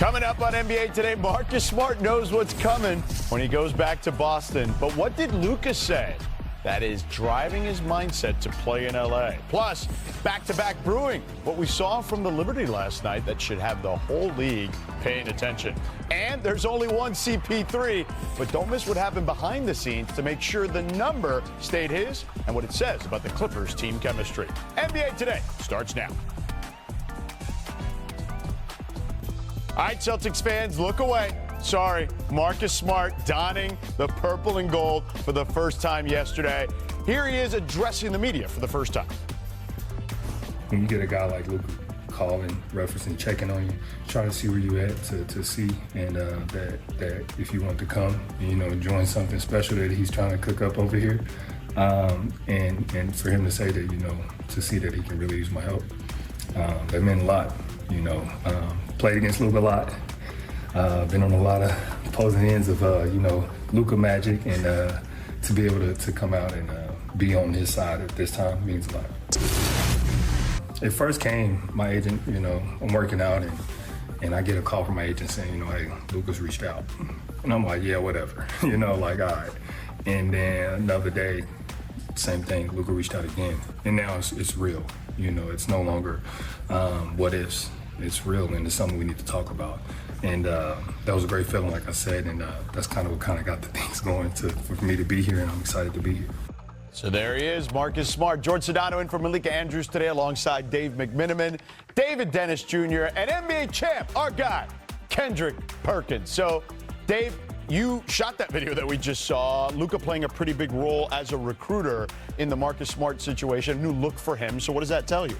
Coming up on NBA Today, Marcus Smart knows what's coming when he goes back to Boston. But what did Luka say that is driving his mindset to play in L.A.? Plus, back-to-back brewing, what we saw from the Liberty last night that should have the whole league paying attention. And there's only one CP3, but don't miss what happened behind the scenes to make sure the number stayed his and what it says about the Clippers' team chemistry. NBA Today starts now. All right, Celtics fans, look away. Sorry, Marcus Smart donning the purple and gold for the first time yesterday. Here he is addressing the media for the first time. When you get a guy like Luka calling, referencing, checking on you, trying to see where you at to see, and that if you want to come, join something special that he's trying to cook up over here, and for him to say that, to see that he can really use my help, that meant a lot. Played against Luka a lot. Been on a lot of opposing ends of, Luka magic, and to be able to come out and be on his side at this time means a lot. It first came, my agent, I'm working out, and I get a call from my agent saying, hey, Luka's reached out. And I'm like, yeah, whatever, all right. And then another day, same thing, Luka reached out again. And now it's real, it's no longer what ifs. It's real, and it's something we need to talk about. And that was a great feeling, like I said, and that's kind of what got the things going for me to be here, and I'm excited to be here. So there he is, Marcus Smart. George Sedano in for Malika Andrews today alongside Dave McMiniman, David Dennis Jr., and NBA champ, our guy, Kendrick Perkins. So, Dave, you shot that video that we just saw. Luka playing a pretty big role as a recruiter in the Marcus Smart situation. A new look for him. So what does that tell you?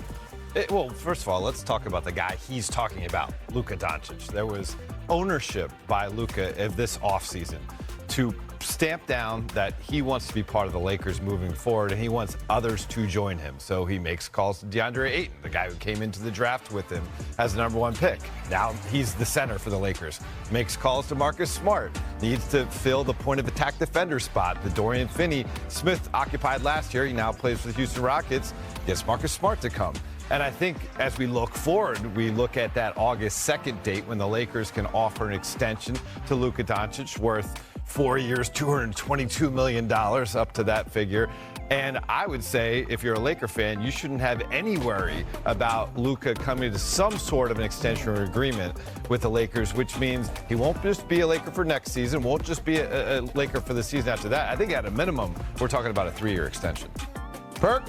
Well, first of all, let's talk about the guy he's talking about, Luka Doncic. There was ownership by Luka of this offseason to stamp down that he wants to be part of the Lakers moving forward, and he wants others to join him. So he makes calls to DeAndre Ayton, the guy who came into the draft with him as the #1 pick. Now he's the center for the Lakers. Makes calls to Marcus Smart. Needs to fill the point of attack defender spot that Dorian Finney-Smith occupied last year. He now plays for the Houston Rockets. Gets Marcus Smart to come. And I think as we look forward, we look at that August 2nd date when the Lakers can offer an extension to Luka Doncic worth 4 years, $222 million, up to that figure. And I would say, if you're a Laker fan, you shouldn't have any worry about Luka coming to some sort of an extension or agreement with the Lakers, which means he won't just be a Laker for next season, won't just be a Laker for the season after that. I think at a minimum, we're talking about a 3-year extension. Perk?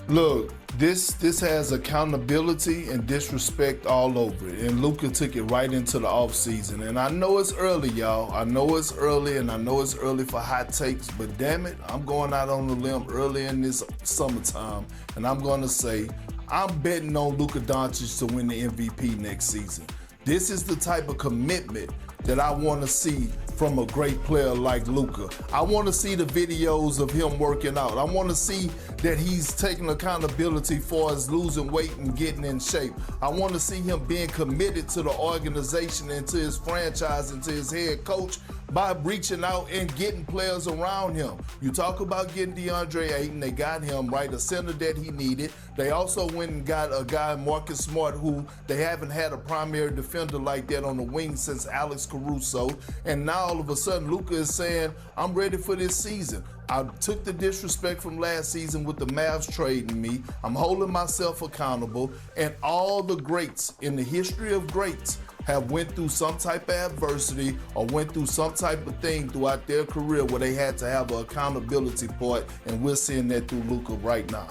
Look, this has accountability and disrespect all over it. And Luka took it right into the offseason. And I know it's early, y'all. I know it's early, and I know it's early for hot takes. But damn it, I'm going out on the limb early in this summertime. And I'm going to say, I'm betting on Luka Doncic to win the MVP next season. This is the type of commitment that I want to see from a great player like Luka. I want to see the videos of him working out. I want to see that he's taking accountability for his losing weight and getting in shape. I want to see him being committed to the organization and to his franchise and to his head coach by reaching out and getting players around him. You talk about getting DeAndre Ayton, they got him, right, a center that he needed. They also went and got a guy, Marcus Smart, who they haven't had a primary defender like that on the wing since Alex Caruso. And now all of a sudden, Luka is saying, I'm ready for this season. I took the disrespect from last season with the Mavs trading me. I'm holding myself accountable. And all the greats in the history of greats have went through some type of adversity or went through some type of thing throughout their career where they had to have an accountability part, and we're seeing that through Luka right now.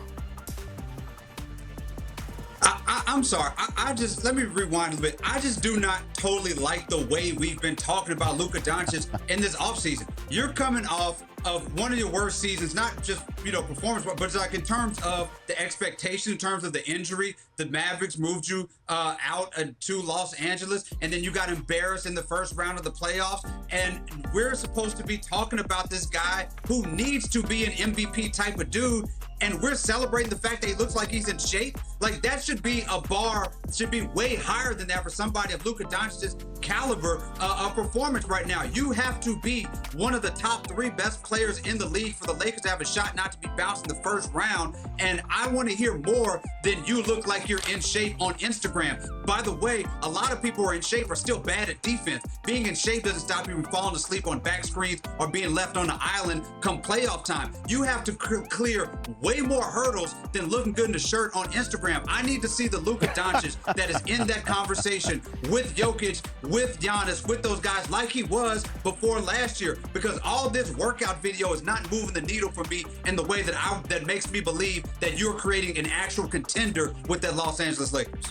I'm sorry. I just, let me rewind a little bit. I just do not totally like the way we've been talking about Luka Doncic in this offseason. You're coming off of one of your worst seasons, not just, performance, but it's like in terms of the expectation, in terms of the injury. The Mavericks moved you out to Los Angeles, and then you got embarrassed in the first round of the playoffs. And we're supposed to be talking about this guy who needs to be an MVP type of dude. and we're celebrating the fact that he looks like he's in shape. Like, that should be a bar, should be way higher than that for somebody of Luka Doncic's caliber of performance right now. You have to be one of the top 3 best players in the league for the Lakers to have a shot not to be bounced in the first round. And I want to hear more than you look like you're in shape on Instagram. By the way, a lot of people who are in shape are still bad at defense. Being in shape doesn't stop you from falling asleep on back screens or being left on the island come playoff time. You have to clear way more hurdles than looking good in a shirt on Instagram. I need to see the Luka Doncic that is in that conversation with Jokic, with Giannis, with those guys like he was before last year, because all this workout video is not moving the needle for me in the way that makes me believe that you're creating an actual contender with that Los Angeles Lakers.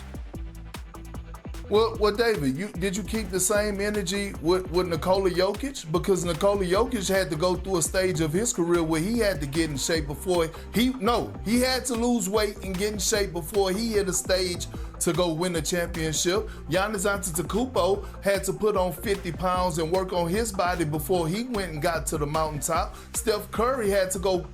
Well, David, did you keep the same energy with Nikola Jokic? Because Nikola Jokic had to go through a stage of his career where he had to get in shape before he had to lose weight and get in shape before he hit a stage to go win a championship. Giannis Antetokounmpo had to put on 50 pounds and work on his body before he went and got to the mountaintop. Steph Curry had to go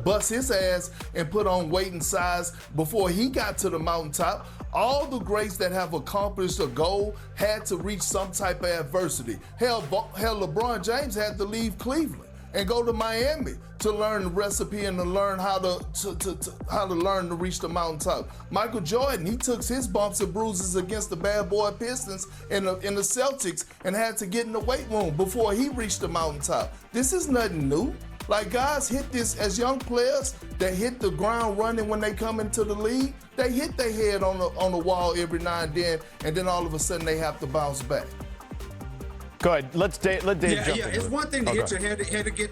bust his ass and put on weight and size before he got to the mountaintop. All the greats that have accomplished a goal had to reach some type of adversity. Hell, LeBron James had to leave Cleveland and go to Miami to learn the recipe and to learn how to learn to reach the mountaintop. Michael Jordan, he took his bumps and bruises against the bad boy Pistons in the Celtics and had to get in the weight room before he reached the mountaintop. This is nothing new. Like, guys hit this as young players that hit the ground running when they come into the league. They hit their head on the wall every now and then all of a sudden they have to bounce back. Go ahead. Let Dave jump in. Yeah, it's one thing to hit your head to get.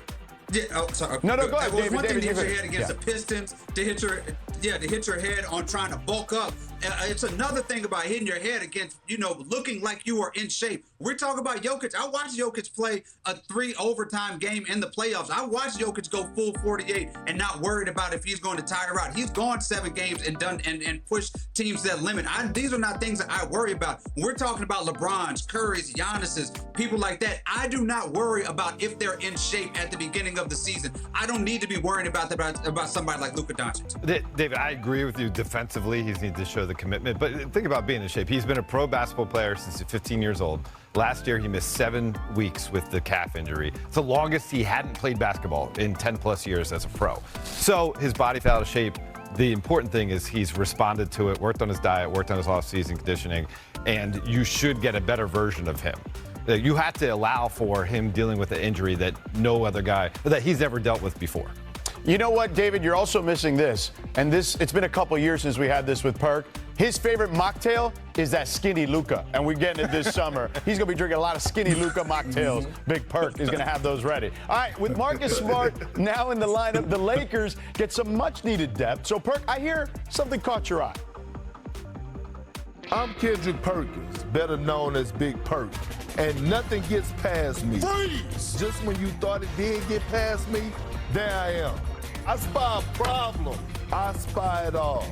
Yeah, oh, sorry. No, go ahead, It's one thing to hit your David. head against the Pistons, to hit your head on trying to bulk up. It's another thing about hitting your head against, looking like you are in shape. We're talking about Jokic. I watched Jokic play a 3 overtime game in the playoffs. I watched Jokic go full 48 and not worried about if he's going to tire out. He's gone 7 games and done and pushed teams to that limit. These are not things that I worry about. When we're talking about LeBron's, Curry's, Giannis's, people like that, I do not worry about if they're in shape at the beginning of the season. I don't need to be worrying about somebody like Luka Doncic. David, I agree with you defensively. He needs to show the commitment. But think about being in shape. He's been a pro basketball player since he's 15 years old. Last year, he missed 7 weeks with the calf injury. It's the longest he hadn't played basketball in 10-plus years as a pro. So his body fell out of shape. The important thing is he's responded to it, worked on his diet, worked on his off-season conditioning, and you should get a better version of him. You have to allow for him dealing with an injury that no other guy, that he's ever dealt with before. You know what, David? You're also missing this. And it's been a couple years since we had this with Perk. His favorite mocktail is that skinny Luka, and we're getting it this summer. He's going to be drinking a lot of skinny Luka mocktails. Big Perk is going to have those ready. All right, with Marcus Smart now in the lineup, the Lakers get some much-needed depth. So, Perk, I hear something caught your eye. I'm Kendrick Perkins, better known as Big Perk, and nothing gets past me. Freeze! Just when you thought it did get past me, there I am. I spy a problem. I spy it all.